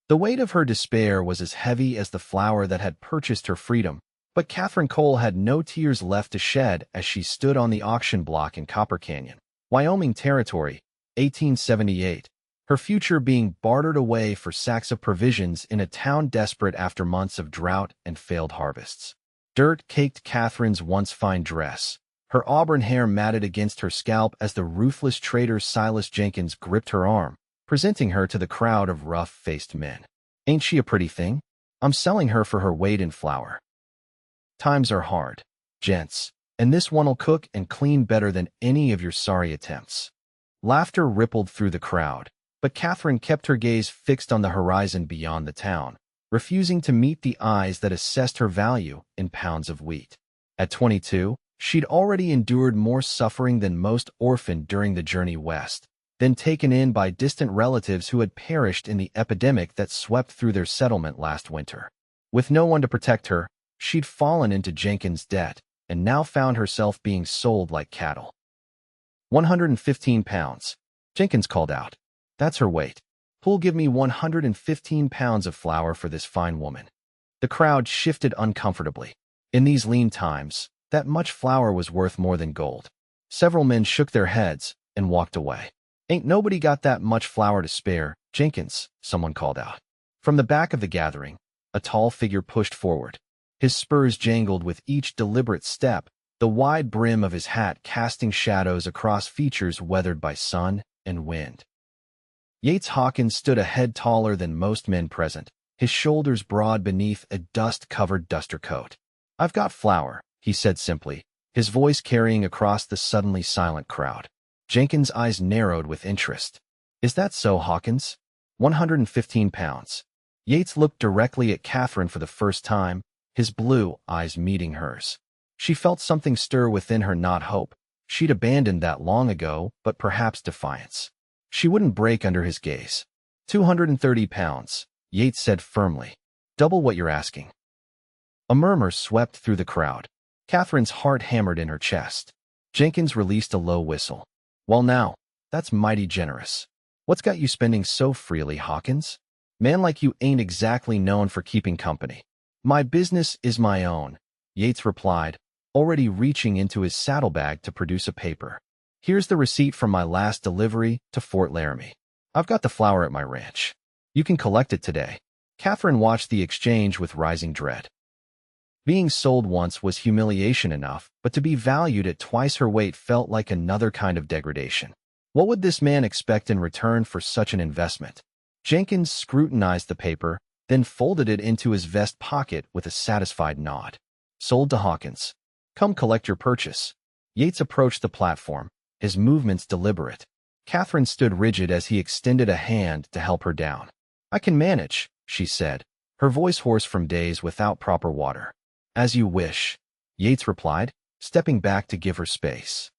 The weight of her despair was as heavy as the flower that had purchased her freedom, but Katherine Cole had no tears left to shed as she stood on the auction block in Copper Canyon, Wyoming Territory, 1878, her future being bartered away for sacks of provisions in a town desperate after months of drought and failed harvests. Dirt caked Katherine's once fine dress, her auburn hair matted against her scalp as the ruthless trader Silas Jenkins gripped her arm, presenting her to the crowd of rough-faced men. "Ain't she a pretty thing? I'm selling her for her weight in flour. Times are hard, gents, and this one'll cook and clean better than any of your sorry attempts." Laughter rippled through the crowd, but Katherine kept her gaze fixed on the horizon beyond the town, refusing to meet the eyes that assessed her value in pounds of wheat. At 22, she'd already endured more suffering than most orphaned during the journey west, then taken in by distant relatives who had perished in the epidemic that swept through their settlement last winter. With no one to protect her, she'd fallen into Jenkins' debt and now found herself being sold like cattle. 115 pounds, Jenkins called out. "That's her weight. Who'll give me 115 pounds of flour for this fine woman?" The crowd shifted uncomfortably. In these lean times, that much flour was worth more than gold. Several men shook their heads and walked away. "Ain't nobody got that much flour to spare, Jenkins," someone called out. From the back of the gathering, a tall figure pushed forward. His spurs jangled with each deliberate step, the wide brim of his hat casting shadows across features weathered by sun and wind. Yates Hawkins stood a head taller than most men present, his shoulders broad beneath a dust-covered duster coat. "I've got flour," he said simply, his voice carrying across the suddenly silent crowd. Jenkins' eyes narrowed with interest. "Is that so, Hawkins? 115 pounds. Yates looked directly at Katherine for the first time, his blue eyes meeting hers. She felt something stir within her, not hope. She'd abandoned that long ago, but perhaps defiance. She wouldn't break under his gaze. 230 pounds, Yates said firmly. "Double what you're asking." A murmur swept through the crowd. Katherine's heart hammered in her chest. Jenkins released a low whistle. "Well now, that's mighty generous. What's got you spending so freely, Hawkins? Man like you ain't exactly known for keeping company." "My business is my own," Yates replied, already reaching into his saddlebag to produce a paper. "Here's the receipt from my last delivery to Fort Laramie. I've got the flour at my ranch. You can collect it today." Katherine watched the exchange with rising dread. Being sold once was humiliation enough, but to be valued at twice her weight felt like another kind of degradation. What would this man expect in return for such an investment? Jenkins scrutinized the paper, then folded it into his vest pocket with a satisfied nod. "Sold to Hawkins. Come collect your purchase." Yates approached the platform, his movements deliberate. Katherine stood rigid as he extended a hand to help her down. "I can manage," she said, her voice hoarse from days without proper water. "As you wish," Yates replied, stepping back to give her space.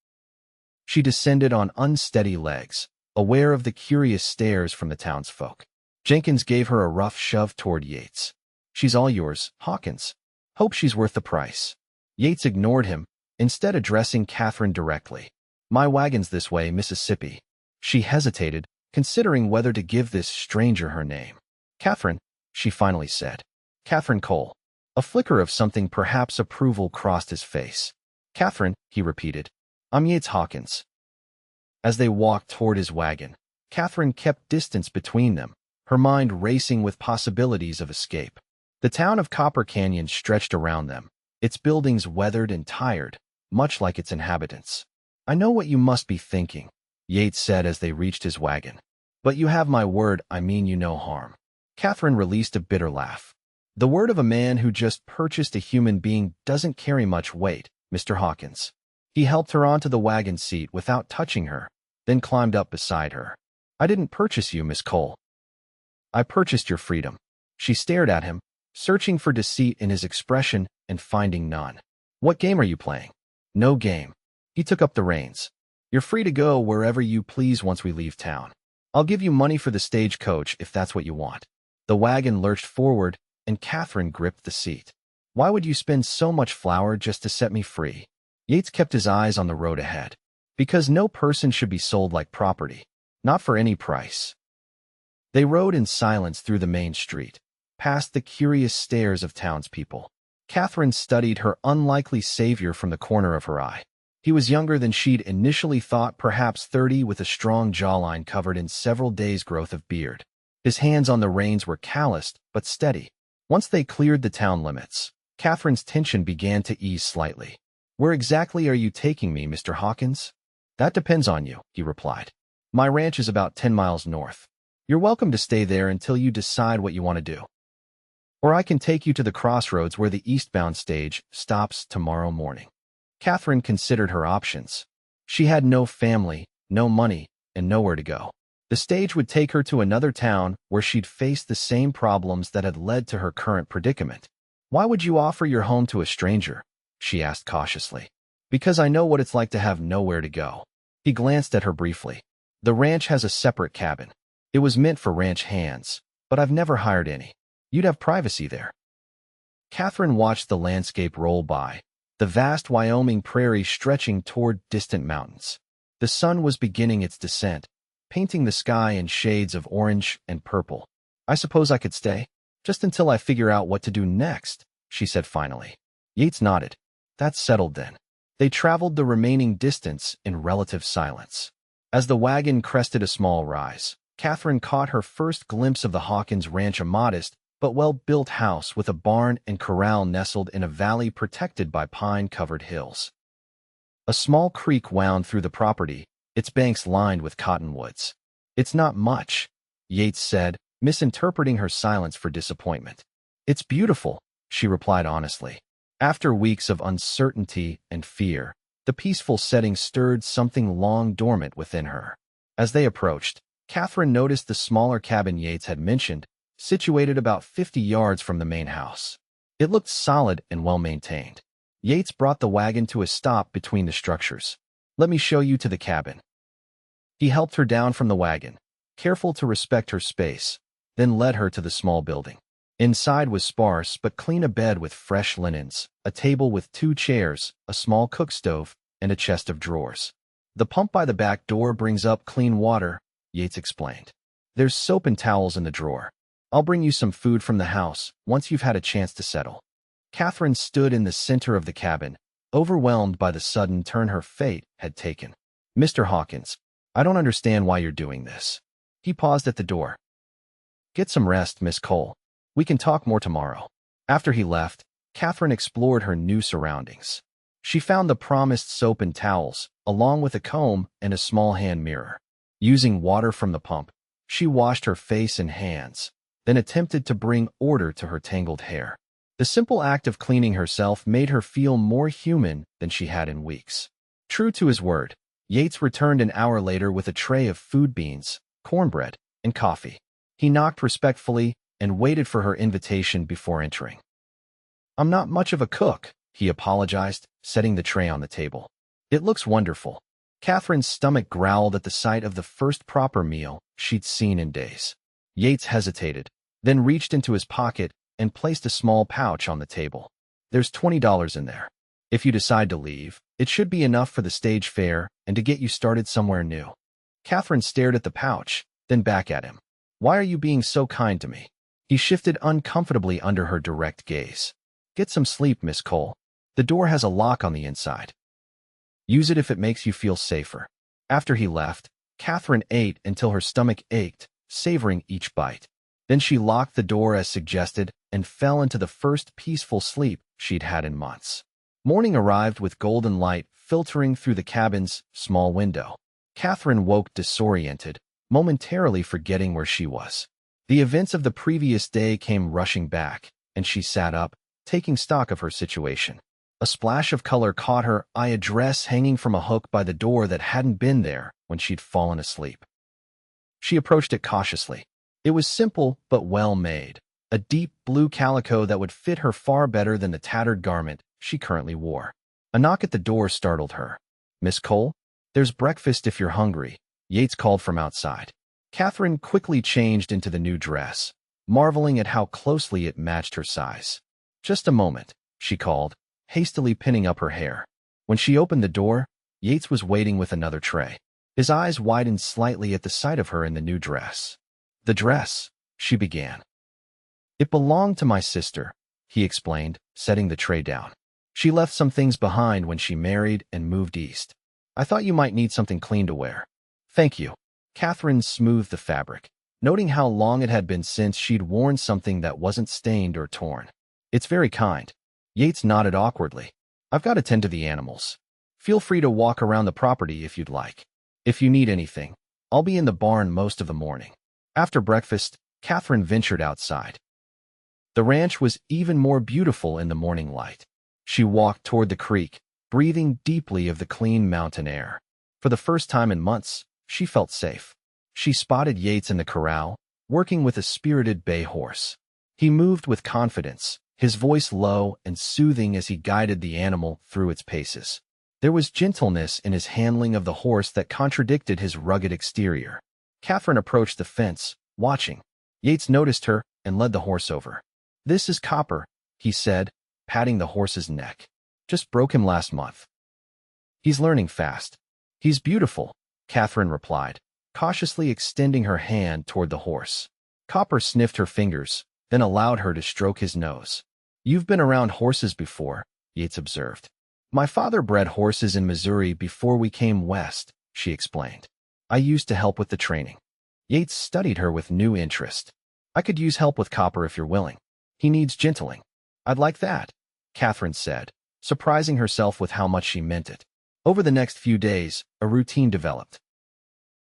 She descended on unsteady legs, aware of the curious stares from the townsfolk. Jenkins gave her a rough shove toward Yates. "She's all yours, Hawkins. Hope she's worth the price." Yates ignored him, instead addressing Katherine directly. "My wagon's this way, Mississippi." She hesitated, considering whether to give this stranger her name. "Katherine," she finally said. "Katherine Cole." A flicker of something, perhaps approval, crossed his face. "Katherine," he repeated. "I'm Yates Hawkins." As they walked toward his wagon, Katherine kept distance between them, her mind racing with possibilities of escape. The town of Copper Canyon stretched around them, its buildings weathered and tired, much like its inhabitants. "I know what you must be thinking," Yates said as they reached his wagon. "But you have my word I mean you no harm." Katherine released a bitter laugh. "The word of a man who just purchased a human being doesn't carry much weight, Mr. Hawkins." He helped her onto the wagon seat without touching her, then climbed up beside her. "I didn't purchase you, Miss Cole. I purchased your freedom." She stared at him, searching for deceit in his expression and finding none. "What game are you playing?" "No game." He took up the reins. "You're free to go wherever you please once we leave town. I'll give you money for the stagecoach if that's what you want." The wagon lurched forward, and Katherine gripped the seat. "Why would you spend so much flour just to set me free?" Yates kept his eyes on the road ahead. "Because no person should be sold like property. Not for any price." They rode in silence through the main street, past the curious stares of townspeople. Katherine studied her unlikely savior from the corner of her eye. He was younger than she'd initially thought, perhaps 30, with a strong jawline covered in several days' growth of beard. His hands on the reins were calloused, but steady. Once they cleared the town limits, Katherine's tension began to ease slightly. "Where exactly are you taking me, Mr. Hawkins?" "That depends on you," he replied. "My ranch is about 10 miles north. You're welcome to stay there until you decide what you want to do. Or I can take you to the crossroads where the eastbound stage stops tomorrow morning." Katherine considered her options. She had no family, no money, and nowhere to go. The stage would take her to another town where she'd face the same problems that had led to her current predicament. "Why would you offer your home to a stranger?" she asked cautiously. "Because I know what it's like to have nowhere to go." He glanced at her briefly. "The ranch has a separate cabin. It was meant for ranch hands, but I've never hired any. You'd have privacy there." Katherine watched the landscape roll by, the vast Wyoming prairie stretching toward distant mountains. The sun was beginning its descent, painting the sky in shades of orange and purple. "I suppose I could stay, just until I figure out what to do next," she said finally. Yates nodded. "That's settled then." They traveled the remaining distance in relative silence. As the wagon crested a small rise, Katherine caught her first glimpse of the Hawkins ranch, a modest but well-built house with a barn and corral nestled in a valley protected by pine-covered hills. A small creek wound through the property, its banks lined with cottonwoods. "It's not much," Yates said, misinterpreting her silence for disappointment. "It's beautiful," she replied honestly. After weeks of uncertainty and fear, the peaceful setting stirred something long dormant within her. As they approached, Katherine noticed the smaller cabin Yates had mentioned, situated about 50 yards from the main house. It looked solid and well-maintained. Yates brought the wagon to a stop between the structures. "Let me show you to the cabin." He helped her down from the wagon, careful to respect her space, then led her to the small building. Inside was sparse but clean: a bed with fresh linens, a table with 2 chairs, a small cook stove, and a chest of drawers. "The pump by the back door brings up clean water," Yates explained. "There's soap and towels in the drawer. I'll bring you some food from the house once you've had a chance to settle." Katherine stood in the center of the cabin, overwhelmed by the sudden turn her fate had taken. "Mr. Hawkins, I don't understand why you're doing this." He paused at the door. "Get some rest, Miss Cole. We can talk more tomorrow." After he left, Katherine explored her new surroundings. She found the promised soap and towels, along with a comb and a small hand mirror. Using water from the pump, she washed her face and hands, then attempted to bring order to her tangled hair. The simple act of cleaning herself made her feel more human than she had in weeks. True to his word, Yates returned an hour later with a tray of food, beans, cornbread, and coffee. He knocked respectfully and waited for her invitation before entering. "I'm not much of a cook," he apologized, setting the tray on the table. "It looks wonderful." Katherine's stomach growled at the sight of the first proper meal she'd seen in days. Yates hesitated, then reached into his pocket and placed a small pouch on the table. "There's $20 in there. If you decide to leave, it should be enough for the stage fare and to get you started somewhere new." Katherine stared at the pouch, then back at him. "Why are you being so kind to me?" He shifted uncomfortably under her direct gaze. "Get some sleep, Miss Cole. The door has a lock on the inside. Use it if it makes you feel safer." After he left, Katherine ate until her stomach ached, savoring each bite. Then she locked the door as suggested and fell into the first peaceful sleep she'd had in months. Morning arrived with golden light filtering through the cabin's small window. Katherine woke disoriented, momentarily forgetting where she was. The events of the previous day came rushing back, and she sat up, taking stock of her situation. A splash of color caught her eye: a dress hanging from a hook by the door that hadn't been there when she'd fallen asleep. She approached it cautiously. It was simple but well made, a deep blue calico that would fit her far better than the tattered garment she currently wore. A knock at the door startled her. "Miss Cole, there's breakfast if you're hungry," Yates called from outside. Katherine quickly changed into the new dress, marveling at how closely it matched her size. "Just a moment," she called, hastily pinning up her hair. When she opened the door, Yates was waiting with another tray. His eyes widened slightly at the sight of her in the new dress. The dress, she began. It belonged to my sister, he explained, setting the tray down. She left some things behind when she married and moved east. I thought you might need something clean to wear. Thank you. Katherine smoothed the fabric, noting how long it had been since she'd worn something that wasn't stained or torn. It's very kind. Yates nodded awkwardly. I've got to tend to the animals. Feel free to walk around the property if you'd like. If you need anything, I'll be in the barn most of the morning. After breakfast, Katherine ventured outside. The ranch was even more beautiful in the morning light. She walked toward the creek, breathing deeply of the clean mountain air. For the first time in months, she felt safe. She spotted Yates in the corral, working with a spirited bay horse. He moved with confidence, his voice low and soothing as he guided the animal through its paces. There was gentleness in his handling of the horse that contradicted his rugged exterior. Katherine approached the fence, watching. Yates noticed her and led the horse over. This is Copper, he said, patting the horse's neck. Just broke him last month. He's learning fast. He's beautiful, Katherine replied, cautiously extending her hand toward the horse. Copper sniffed her fingers, then allowed her to stroke his nose. You've been around horses before, Yates observed. My father bred horses in Missouri before we came west, she explained. I used to help with the training. Yates studied her with new interest. I could use help with Copper if you're willing. He needs gentling. I'd like that, Katherine said, surprising herself with how much she meant it. Over the next few days, a routine developed.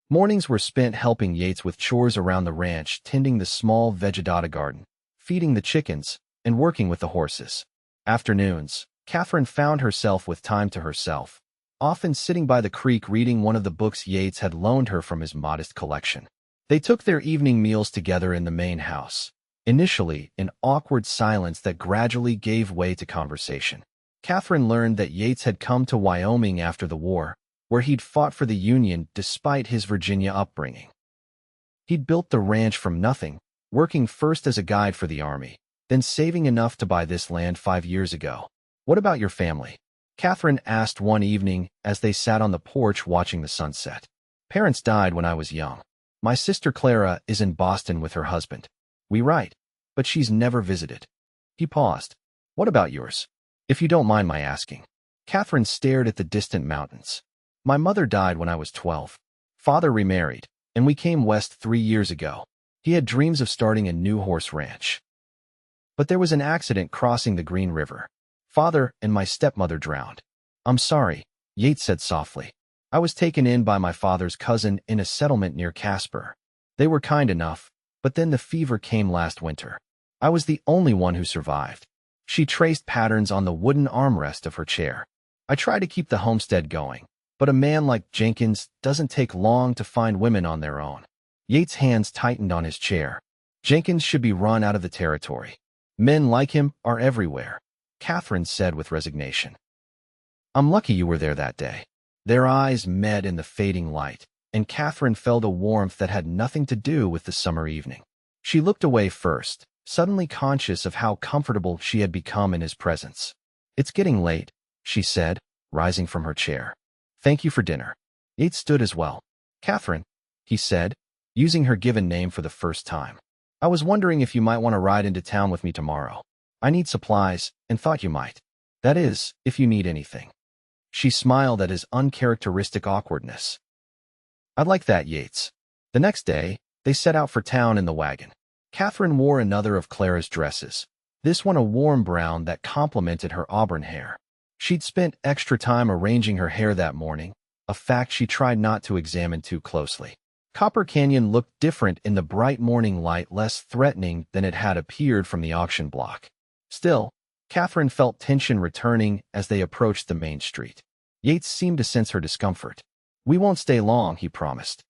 Mornings were spent helping Yates with chores around the ranch, tending the small vegetative garden, feeding the chickens, and working with the horses. Afternoons, Katherine found herself with time to herself, often sitting by the creek reading one of the books Yates had loaned her from his modest collection. They took their evening meals together in the main house, initially in awkward silence that gradually gave way to conversation. Katherine learned that Yates had come to Wyoming after the war, where he'd fought for the Union despite his Virginia upbringing. He'd built the ranch from nothing, working first as a guide for the Army, then saving enough to buy this land 5 years ago. What about your family? Katherine asked one evening as they sat on the porch watching the sunset. Parents died when I was young. My sister Clara is in Boston with her husband. We write, but she's never visited. He paused. What about yours? If you don't mind my asking. Katherine stared at the distant mountains. My mother died when I was 12. Father remarried, and we came west 3 years ago. He had dreams of starting a new horse ranch. But there was an accident crossing the Green River. Father and my stepmother drowned. I'm sorry, Yates said softly. I was taken in by my father's cousin in a settlement near Casper. They were kind enough, but then the fever came last winter. I was the only one who survived. She traced patterns on the wooden armrest of her chair. I tried to keep the homestead going, but a man like Jenkins doesn't take long to find women on their own. Yates' hands tightened on his chair. Jenkins should be run out of the territory. Men like him are everywhere, Katherine said with resignation. I'm lucky you were there that day. Their eyes met in the fading light, and Katherine felt a warmth that had nothing to do with the summer evening. She looked away first, suddenly conscious of how comfortable she had become in his presence. It's getting late, she said, rising from her chair. Thank you for dinner. Yates stood as well. Katherine, he said, using her given name for the first time. I was wondering if you might want to ride into town with me tomorrow. I need supplies, and thought you might. That is, if you need anything. She smiled at his uncharacteristic awkwardness. I'd like that, Yates. The next day, they set out for town in the wagon. Katherine wore another of Clara's dresses, this one a warm brown that complemented her auburn hair. She'd spent extra time arranging her hair that morning, a fact she tried not to examine too closely. Copper Canyon looked different in the bright morning light, less threatening than it had appeared from the auction block. Still, Katherine felt tension returning as they approached the main street. Yates seemed to sense her discomfort. We won't stay long, he promised.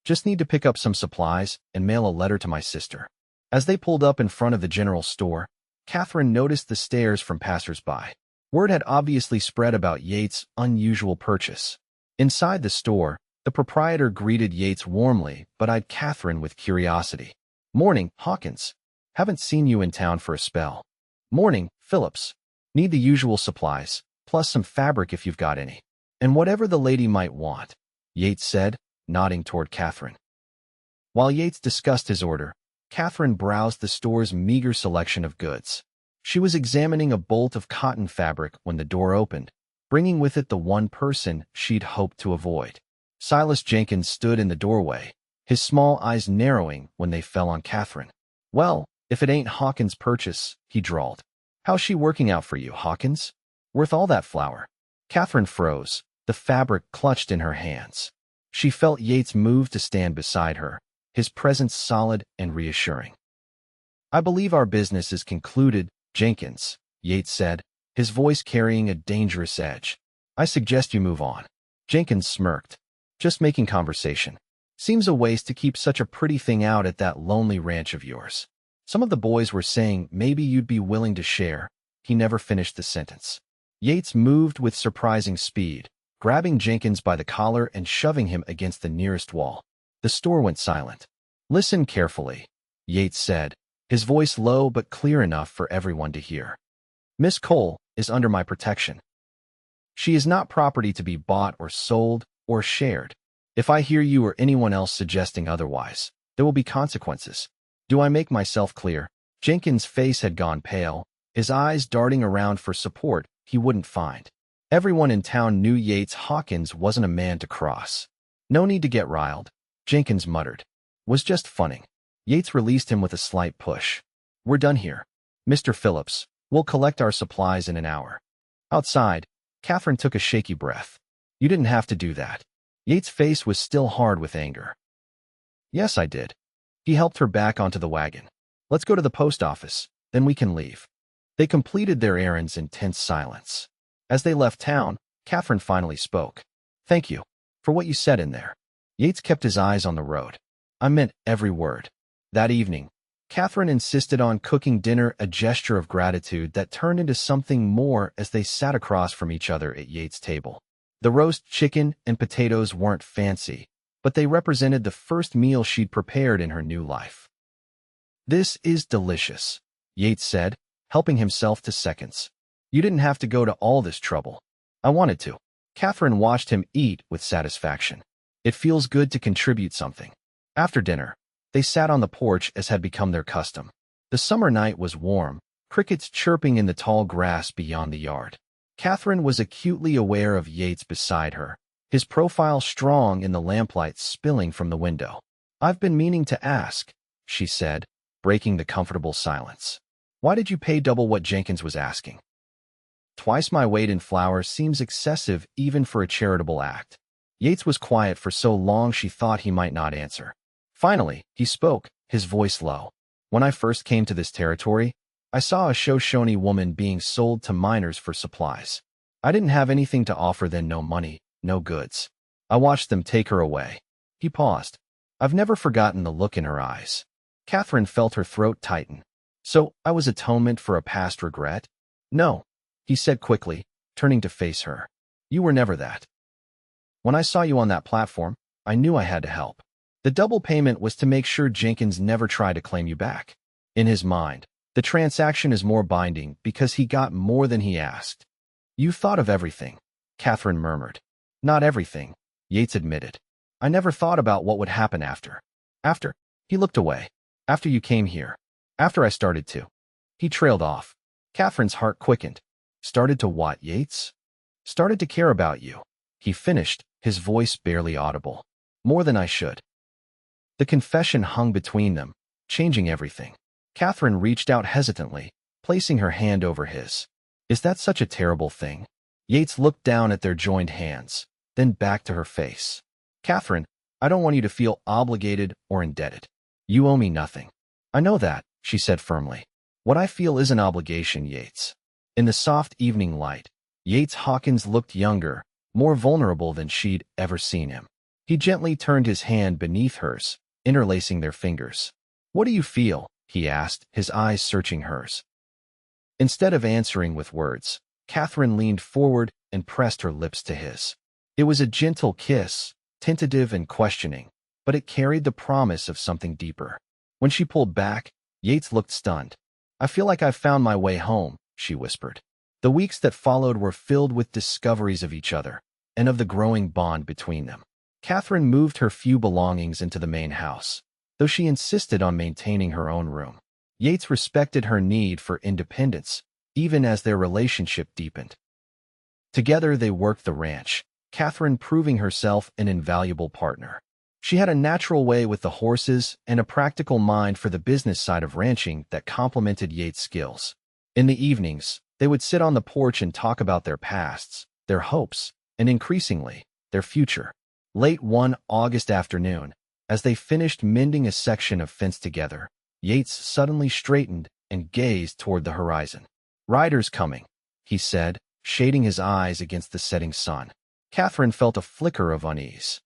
Just need to pick up some supplies and mail a letter to my sister. As they pulled up in front of the general store, Katherine noticed the stares from passers-by. Word had obviously spread about Yates' unusual purchase. Inside the store, the proprietor greeted Yates warmly but eyed Katherine with curiosity. Morning, Hawkins. Haven't seen you in town for a spell. Morning, Phillips. Need the usual supplies, plus some fabric if you've got any. And whatever the lady might want, Yates said, nodding toward Katherine. While Yates discussed his order, Katherine browsed the store's meager selection of goods. She was examining a bolt of cotton fabric when the door opened, bringing with it the one person she'd hoped to avoid. Silas Jenkins stood in the doorway, his small eyes narrowing when they fell on Katherine. "Well, if it ain't Hawkins' purchase," he drawled. "How's she working out for you, Hawkins? Worth all that flour?" Katherine froze, the fabric clutched in her hands. She felt Yates move to stand beside her, his presence solid and reassuring. "I believe our business is concluded, Jenkins," Yates said, his voice carrying a dangerous edge. "I suggest you move on." Jenkins smirked. "Just making conversation. Seems a waste to keep such a pretty thing out at that lonely ranch of yours. Some of the boys were saying maybe you'd be willing to share." He never finished the sentence. Yates moved with surprising speed, grabbing Jenkins by the collar and shoving him against the nearest wall. The store went silent. "Listen carefully," Yates said, his voice low but clear enough for everyone to hear. "Miss Cole is under my protection. She is not property to be bought or sold or shared. If I hear you or anyone else suggesting otherwise, there will be consequences. Do I make myself clear?" Jenkins' face had gone pale, his eyes darting around for support he wouldn't find. Everyone in town knew Yates Hawkins wasn't a man to cross. "No need to get riled," Jenkins muttered. "Was just funning." Yates released him with a slight push. "We're done here. Mr. Phillips, we'll collect our supplies in an hour." Outside, Katherine took a shaky breath. "You didn't have to do that." Yates' face was still hard with anger. "Yes, I did." He helped her back onto the wagon. "Let's go to the post office, then we can leave." They completed their errands in tense silence. As they left town, Katherine finally spoke. "Thank you for what you said in there." Yates kept his eyes on the road. "I meant every word." That evening, Katherine insisted on cooking dinner, a gesture of gratitude that turned into something more as they sat across from each other at Yates' table. The roast chicken and potatoes weren't fancy, but they represented the first meal she'd prepared in her new life. "This is delicious," Yates said, helping himself to seconds. "You didn't have to go to all this trouble." "I wanted to." Katherine watched him eat with satisfaction. "It feels good to contribute something." After dinner, they sat on the porch as had become their custom. The summer night was warm, crickets chirping in the tall grass beyond the yard. Katherine was acutely aware of Yates beside her, his profile strong in the lamplight spilling from the window. "I've been meaning to ask," she said, breaking the comfortable silence. "Why did you pay double what Jenkins was asking?" "Twice my weight in flour seems excessive even for a charitable act." Yates was quiet for so long she thought he might not answer. Finally, he spoke, his voice low. "When I first came to this territory, I saw a Shoshone woman being sold to miners for supplies. I didn't have anything to offer then, no money, no goods. I watched them take her away." He paused. "I've never forgotten the look in her eyes." Katherine felt her throat tighten. "So, I was atonement for a past regret?" "No," he said quickly, turning to face her. "You were never that. When I saw you on that platform, I knew I had to help. The double payment was to make sure Jenkins never tried to claim you back." In his mind, the transaction is more binding because he got more than he asked. "You thought of everything," Katherine murmured. "Not everything," Yates admitted. "I never thought about what would happen after." "After?" He looked away. "After you came here. After I started to." He trailed off. Katherine's heart quickened. "Started to what, Yates?" "Started to care about you," he finished, his voice barely audible. "More than I should." The confession hung between them, changing everything. Katherine reached out hesitantly, placing her hand over his. "Is that such a terrible thing?" Yates looked down at their joined hands, then back to her face. "Katherine, I don't want you to feel obligated or indebted. You owe me nothing." "I know that," she said firmly. "What I feel is an obligation, Yates." In the soft evening light, Yates Hawkins looked younger, more vulnerable than she'd ever seen him. He gently turned his hand beneath hers, interlacing their fingers. "What do you feel?" he asked, his eyes searching hers. Instead of answering with words, Katherine leaned forward and pressed her lips to his. It was a gentle kiss, tentative and questioning, but it carried the promise of something deeper. When she pulled back, Yates looked stunned. "I feel like I've found my way home," she whispered. The weeks that followed were filled with discoveries of each other and of the growing bond between them. Katherine moved her few belongings into the main house. though she insisted on maintaining her own room. Yates respected her need for independence, even as their relationship deepened. Together they worked the ranch, Katherine proving herself an invaluable partner. She had a natural way with the horses and a practical mind for the business side of ranching that complemented Yates' skills. In the evenings, they would sit on the porch and talk about their pasts, their hopes, and increasingly, their future. Late one August afternoon, as they finished mending a section of fence together, Yates suddenly straightened and gazed toward the horizon. "Riders coming," he said, shading his eyes against the setting sun. Katherine felt a flicker of unease.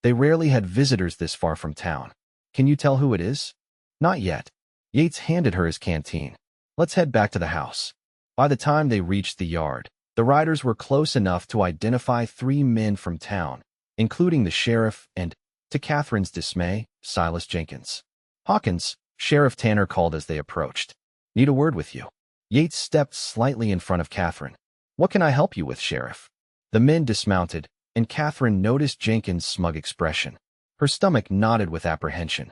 They rarely had visitors this far from town. "Can you tell who it is?" "Not yet." Yates handed her his canteen. "Let's head back to the house." By the time they reached the yard, the riders were close enough to identify 3 men from town, including the sheriff and, to Katherine's dismay, Silas Jenkins. "Hawkins," Sheriff Tanner called as they approached. "Need a word with you." Yates stepped slightly in front of Katherine. "What can I help you with, Sheriff?" The men dismounted, and Katherine noticed Jenkins' smug expression. Her stomach knotted with apprehension.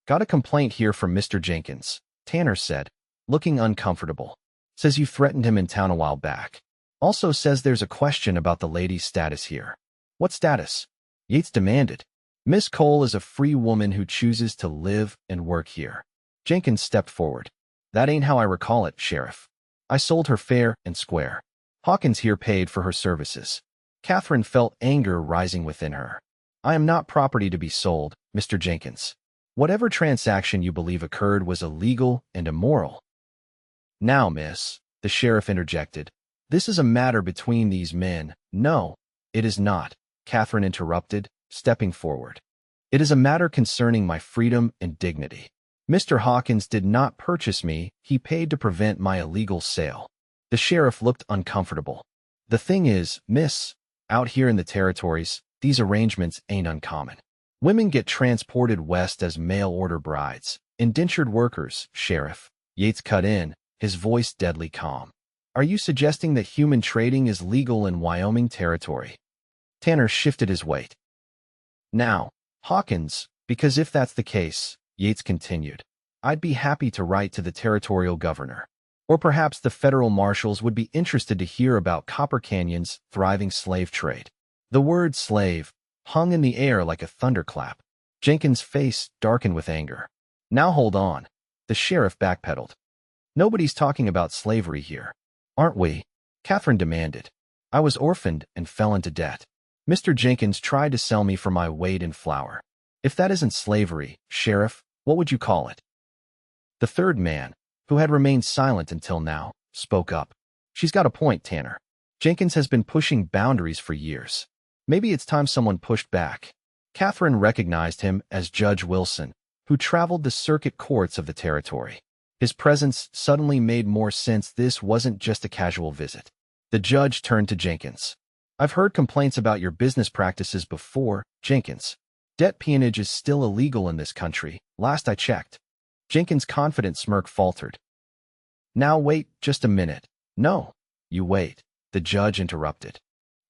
"Got a complaint here from Mr. Jenkins," Tanner said, looking uncomfortable. "Says you threatened him in town a while back. Also says there's a question about the lady's status here." "What status?" Yates demanded. "Miss Cole is a free woman who chooses to live and work here." Jenkins stepped forward. "That ain't how I recall it, Sheriff. I sold her fair and square. Hawkins here paid for her services." Katherine felt anger rising within her. "I am not property to be sold, Mr. Jenkins. Whatever transaction you believe occurred was illegal and immoral." "Now, miss," the sheriff interjected, "this is a matter between these men." "No, it is not," Katherine interrupted, stepping forward. "It is a matter concerning my freedom and dignity. Mr. Hawkins did not purchase me, he paid to prevent my illegal sale." The sheriff looked uncomfortable. "The thing is, miss, out here in the territories, these arrangements ain't uncommon. Women get transported west as mail-order brides. Indentured workers, Sheriff." Yates cut in, his voice deadly calm. "Are you suggesting that human trading is legal in Wyoming Territory?" Tanner shifted his weight. "Now, Hawkins, because if that's the case," Yates continued, "I'd be happy to write to the territorial governor. Or perhaps the federal marshals would be interested to hear about Copper Canyon's thriving slave trade." The word slave hung in the air like a thunderclap. Jenkins' face darkened with anger. "Now hold on," the sheriff backpedaled. "Nobody's talking about slavery here, aren't we?" Katherine demanded. "I was orphaned and fell into debt. Mr. Jenkins tried to sell me for my weight in flour. If that isn't slavery, Sheriff, what would you call it?" The third man, who had remained silent until now, spoke up. "She's got a point, Tanner. Jenkins has been pushing boundaries for years. Maybe it's time someone pushed back." Katherine recognized him as Judge Wilson, who traveled the circuit courts of the territory. His presence suddenly made more sense. This wasn't just a casual visit. The judge turned to Jenkins. "I've heard complaints about your business practices before, Jenkins. Debt peonage is still illegal in this country, last I checked." Jenkins' confident smirk faltered. "Now wait just a minute." "No, you wait," the judge interrupted.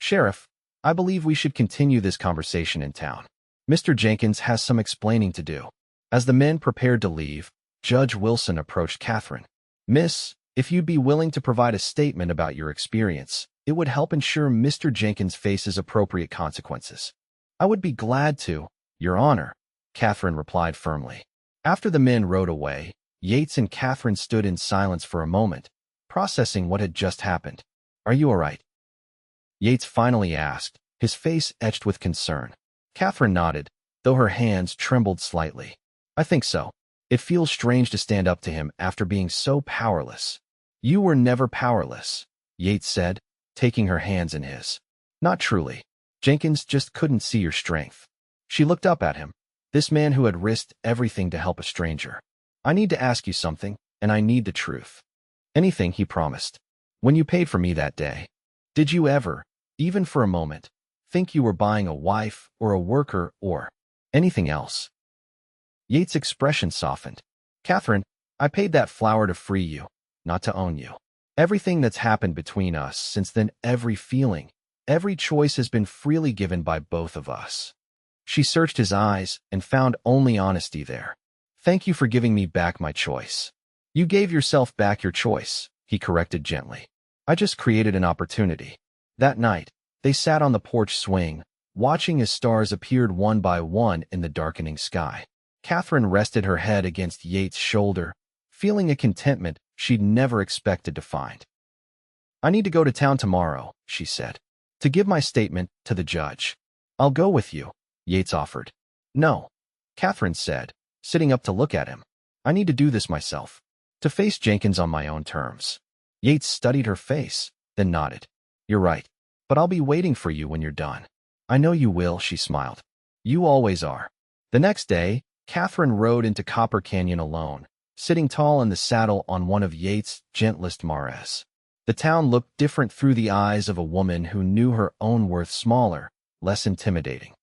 "Sheriff, I believe we should continue this conversation in town. Mr. Jenkins has some explaining to do." As the men prepared to leave, Judge Wilson approached Katherine. "Miss, if you'd be willing to provide a statement about your experience, it would help ensure Mr. Jenkins faces appropriate consequences." "I would be glad to, Your Honor," Katherine replied firmly. After the men rode away, Yates and Katherine stood in silence for a moment, processing what had just happened. "Are you all right?" Yates finally asked, his face etched with concern. Katherine nodded, though her hands trembled slightly. "I think so. It feels strange to stand up to him after being so powerless." "You were never powerless," Yates said, taking her hands in his. "Not truly. Jenkins just couldn't see your strength." She looked up at him. This man who had risked everything to help a stranger. "I need to ask you something, and I need the truth." "Anything," he promised. "When you paid for me that day, did you ever, even for a moment, think you were buying a wife or a worker or anything else?" Yates' expression softened. "Katherine, I paid that flower to free you, not to own you. Everything that's happened between us since then, every feeling, every choice has been freely given by both of us." She searched his eyes and found only honesty there. Thank you for giving me back my choice. You gave yourself back your choice, he corrected gently. I just created an opportunity. That night, they sat on the porch swing, watching as stars appeared one by one in the darkening sky. Katherine rested her head against Yates' shoulder, feeling a contentment she'd never expected to find. I need to go to town tomorrow, she said, to give my statement to the judge. I'll go with you, Yates offered. No, Katherine said, sitting up to look at him. I need to do this myself, to face Jenkins on my own terms. Yates studied her face, then nodded. You're right, but I'll be waiting for you when you're done. I know you will, she smiled. You always are. The next day, Katherine rode into Copper Canyon alone, sitting tall in the saddle on one of Yates' gentlest mares. The town looked different through the eyes of a woman who knew her own worth smaller, less intimidating.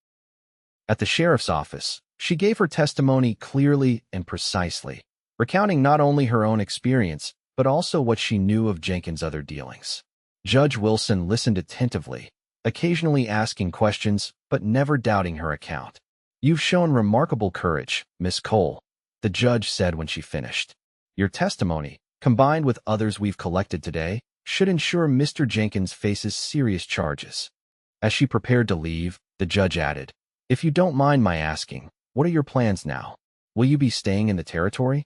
At the sheriff's office, she gave her testimony clearly and precisely, recounting not only her own experience, but also what she knew of Jenkins' other dealings. Judge Wilson listened attentively, occasionally asking questions, but never doubting her account. You've shown remarkable courage, Miss Cole, the judge said when she finished. Your testimony, combined with others we've collected today, should ensure Mr. Jenkins faces serious charges. As she prepared to leave, the judge added, If you don't mind my asking, what are your plans now? Will you be staying in the territory?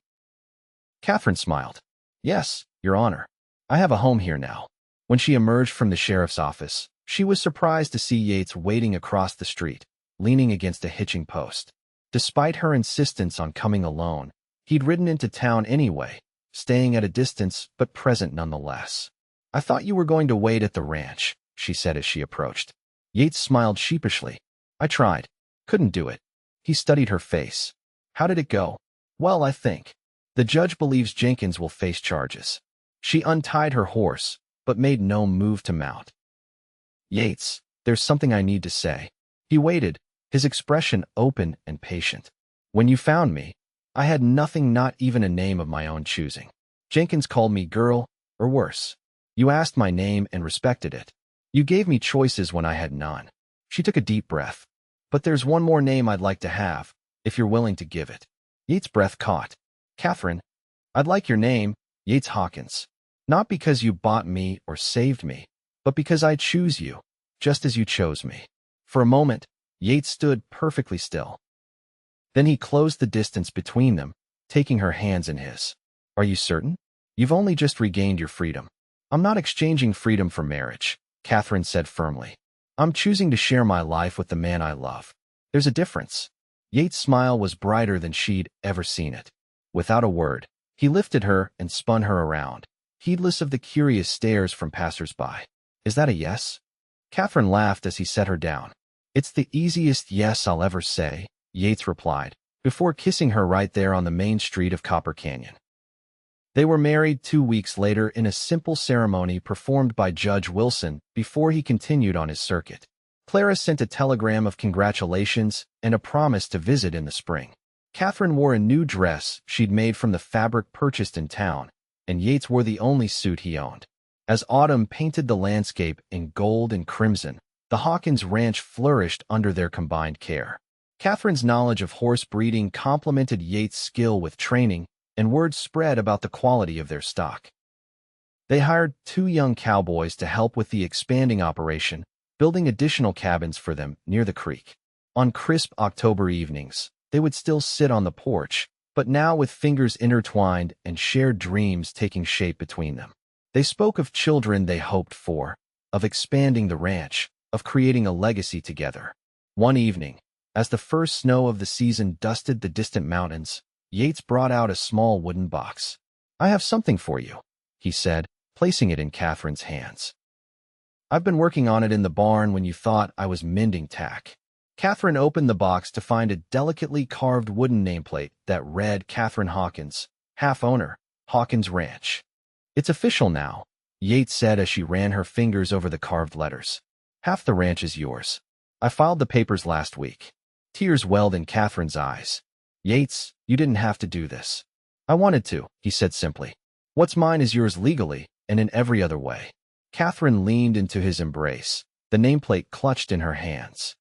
Katherine smiled. Yes, Your Honor. I have a home here now. When she emerged from the sheriff's office, she was surprised to see Yates waiting across the street, leaning against a hitching post. Despite her insistence on coming alone, he'd ridden into town anyway, staying at a distance but present nonetheless. I thought you were going to wait at the ranch, she said as she approached. Yates smiled sheepishly. I tried. Couldn't do it. He studied her face. How did it go? Well, I think. The judge believes Jenkins will face charges. She untied her horse, but made no move to mount. Yates, there's something I need to say. He waited, his expression open and patient. When you found me, I had nothing, not even a name of my own choosing. Jenkins called me girl, or worse. You asked my name and respected it. You gave me choices when I had none. She took a deep breath. But there's one more name I'd like to have, if you're willing to give it. Yates' breath caught. Katherine, I'd like your name, Yates Hawkins. Not because you bought me or saved me, but because I choose you, just as you chose me. For a moment, Yates stood perfectly still. Then he closed the distance between them, taking her hands in his. Are you certain? You've only just regained your freedom. I'm not exchanging freedom for marriage, Katherine said firmly. I'm choosing to share my life with the man I love. There's a difference. Yates' smile was brighter than she'd ever seen it. Without a word, he lifted her and spun her around, heedless of the curious stares from passers-by. Is that a yes? Katherine laughed as he set her down. It's the easiest yes I'll ever say, Yates replied, before kissing her right there on the main street of Copper Canyon. They were married 2 weeks later in a simple ceremony performed by Judge Wilson before he continued on his circuit. Clara sent a telegram of congratulations and a promise to visit in the spring. Katherine wore a new dress she'd made from the fabric purchased in town, and Yates wore the only suit he owned. As autumn painted the landscape in gold and crimson, the Hawkins ranch flourished under their combined care. Katherine's knowledge of horse breeding complemented Yates' skill with training, and word spread about the quality of their stock. They hired 2 young cowboys to help with the expanding operation, building additional cabins for them near the creek. On crisp October evenings, they would still sit on the porch, but now with fingers intertwined and shared dreams taking shape between them. They spoke of children they hoped for, of expanding the ranch, of creating a legacy together. One evening, as the first snow of the season dusted the distant mountains, Yates brought out a small wooden box. I have something for you, he said, placing it in Katherine's hands. I've been working on it in the barn when you thought I was mending tack. Katherine opened the box to find a delicately carved wooden nameplate that read Katherine Hawkins, half owner, Hawkins Ranch. It's official now, Yates said as she ran her fingers over the carved letters. Half the ranch is yours. I filed the papers last week. Tears welled in Katherine's eyes. Yates, you didn't have to do this. I wanted to, he said simply. What's mine is yours legally and in every other way. Katherine leaned into his embrace, the nameplate clutched in her hands.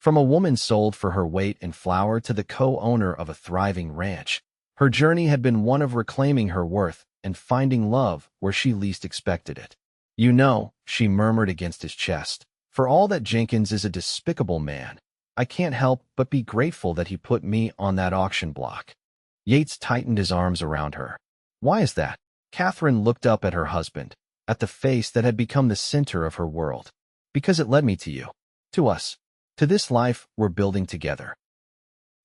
From a woman sold for her weight in flour to the co-owner of a thriving ranch, her journey had been one of reclaiming her worth and finding love where she least expected it. "You know," she murmured against his chest, "for all that Jenkins is a despicable man, I can't help but be grateful that he put me on that auction block." Yates tightened his arms around her. "Why is that?" Katherine looked up at her husband, at the face that had become the center of her world. "Because it led me to you. To us. To this life we're building together."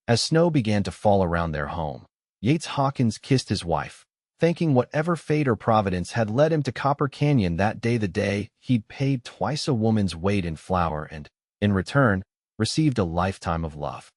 As snow began to fall around their home, Yates Hawkins kissed his wife, thanking whatever fate or providence had led him to Copper Canyon that day, the day he'd paid twice a woman's weight in flour and, in return, received a lifetime of love.